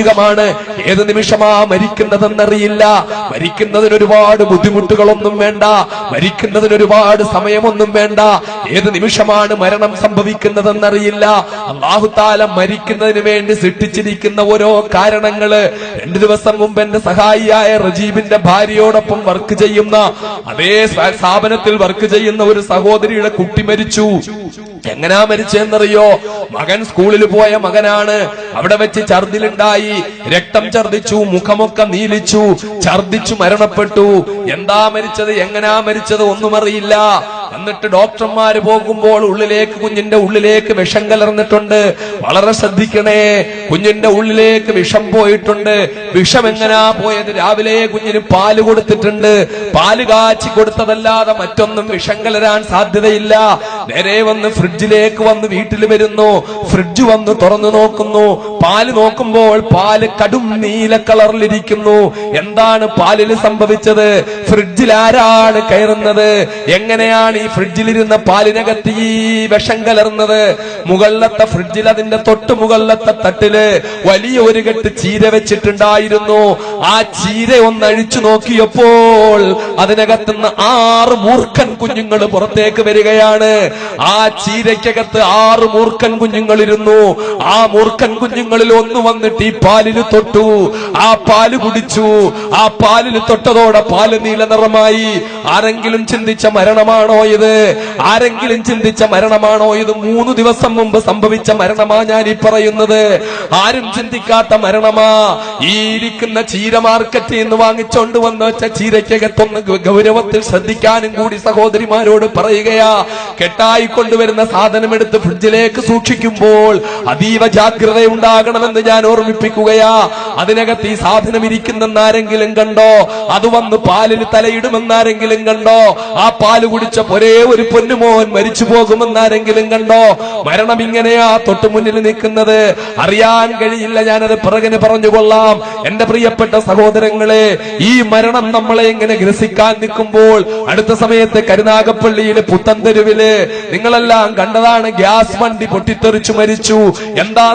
മാനുഷികമാണ്. ഏത് നിമിഷമാ മരിക്കുന്നതെന്നറിയില്ല. മരിക്കുന്നതിന് ഒരുപാട് ബുദ്ധിമുട്ടുകളൊന്നും വേണ്ട, മരിക്കുന്നതിന് ഒരുപാട് സമയമൊന്നും വേണ്ട. ഏത് നിമിഷമാണ് മരണം സംഭവിക്കുന്നതെന്നറിയില്ല. അല്ലാഹു തആല മരിക്കുന്നതിന് വേണ്ടി സൃഷ്ടിച്ചിരിക്കുന്ന ഓരോ കാരണങ്ങള്. 2 ദിവസം മുമ്പ് എന്റെ സഹായിയായ റജീബിന്റെ ഭാര്യയോടൊപ്പം വർക്ക് ചെയ്യുന്ന അതേ സ്ഥാപനത്തിൽ വർക്ക് ചെയ്യുന്ന ഒരു സഹോദരിയുടെ കുട്ടി മരിച്ചു. എങ്ങനാ മരിച്ചെന്നറിയോ? മകൻ സ്കൂളിൽ പോയ മകനാണ്. അവിടെ വെച്ച് ഛർദിലുണ്ടായി, രക്തം ഛർദിച്ചു, മുഖമൊക്കെ നീലിച്ചു, ഛർദിച്ചു മരണപ്പെട്ടു. എന്താ മരിച്ചത്, എങ്ങനാ മരിച്ചത് ഒന്നും അറിയില്ല. എന്നിട്ട് ഡോക്ടർമാര് പോകുമ്പോൾ കുഞ്ഞിന്റെ ഉള്ളിലേക്ക് വിഷം കലർന്നിട്ടുണ്ട്. വളരെ ശ്രദ്ധിക്കണേ, കുഞ്ഞിന്റെ ഉള്ളിലേക്ക് വിഷം പോയിട്ടുണ്ട്. വിഷം എങ്ങനാ പോയത്? രാവിലെ കുഞ്ഞിന് പാല് കൊടുത്തിട്ടുണ്ട്. പാല് കാച്ചി കൊടുത്തതല്ലാതെ മറ്റൊന്നും വിഷം കലരാൻ സാധ്യതയില്ല. നേരെ വന്ന് ഫ്രിഡ്ജിലേക്ക് വന്ന് വീട്ടിൽ വരുന്നു. ഫ്രിഡ്ജ് വന്ന് തുറന്നു നോക്കുന്നു. പാല് നോക്കുമ്പോൾ പാല് കടും നീല കളറിലിരിക്കുന്നു. എന്താണ് പാലിൽ സംഭവിച്ചത്? ഫ്രിഡ്ജിൽ ആരാണ് കയറുന്നത്? എങ്ങനെയാണ് ഈ ഫ്രിഡ്ജിലിരുന്ന പാലിനകത്ത് ഈ വിഷം കലർന്നത്? മുകളിലത്തെ ഫ്രിഡ്ജിൽ അതിന്റെ തൊട്ട് മുകളിലത്തെ തട്ടില് വലിയ ഒരു കെട്ട് ചീര വെച്ചിട്ടുണ്ടായിരുന്നു. ആ ചീര ഒന്ന് അഴിച്ചു നോക്കിയപ്പോൾ അതിനകത്തുനിന്ന് 6 മൂർഖൻ കുഞ്ഞുങ്ങൾ പുറത്തേക്ക് വരികയാണ്. ആ ചീരയ്ക്കകത്ത് 6 മൂർഖൻ കുഞ്ഞുങ്ങളിരുന്നു. ആ മൂർഖൻ കുഞ്ഞുങ്ങളിൽ ഒന്ന് വന്നിട്ട് ഈ പാലിൽ തൊട്ടു. ആ പാല് കുടിച്ചു. ആ പാലിൽ തൊട്ടതോടെ പാല് നീല നിറമായി. ആരെങ്കിലും ചിന്തിച്ച മരണമാണോ ഇത്? ആരെങ്കിലും ചിന്തിച്ച മരണമാണോ ഇത്? 3 ദിവസം മുമ്പ് സംഭവിച്ച മരണമാ ഞാൻ ഈ പറയുന്നത്. ആരും ചിന്തിക്കാത്ത മരണമാ. ഈ ഇരിക്കുന്ന ചീര മാർക്കറ്റിൽ നിന്ന് വാങ്ങിച്ചോണ്ട് വന്ന് വെച്ച ചീരയ്ക്കകത്തൊന്ന് ഗൗരവത്തിൽ ശ്രദ്ധിക്കാനും കൂടി സഹോദരിമാരോട് പറയുകയാ. കെട്ടായി കൊണ്ടുവരുന്ന സാധനം എടുത്ത് ഫ്രിഡ്ജിലേക്ക് സൂക്ഷിക്കുമ്പോൾ അതീവ ജാഗ്രത ഉണ്ടാകണമെന്ന് ഞാൻ ഓർമ്മിപ്പിക്കുകയാ. അതിനകത്ത് ഈ സാധനം ഇരിക്കുന്നെന്നാരെങ്കിലും കണ്ടോ? അത് വന്ന് പാലിൽ തലയിടുമെന്നാരെങ്കിലും കണ്ടോ? ആ പാല് കുടിച്ച ഒരേ ഒരു പൊന്നുമോൻ മരിച്ചു പോകുമെന്നാരെങ്കിലും കണ്ടോ? മരണം ഇങ്ങനെയാ തൊട്ടു മുന്നിൽ നിൽക്കുന്നത്. അറിയാൻ കഴിയില്ല. ഞാനത് പിറകിന് പറഞ്ഞുകൊള്ളാം. എന്റെ പ്രിയപ്പെട്ട സഹോദരങ്ങളെ, ഈ മരണം നമ്മളെ ഇങ്ങനെ ഗ്രസിക്കാൻ നിൽക്കുമ്പോൾ അടുത്ത സമയത്ത് കരുനാഗപ്പള്ളിയിലെ പുത്തൻതെരുവില് നിങ്ങളെല്ലാം കണ്ടതാണ്, ഗ്യാസ് വണ്ടി പൊട്ടിത്തെറിച്ചു മരിച്ചു. എന്താ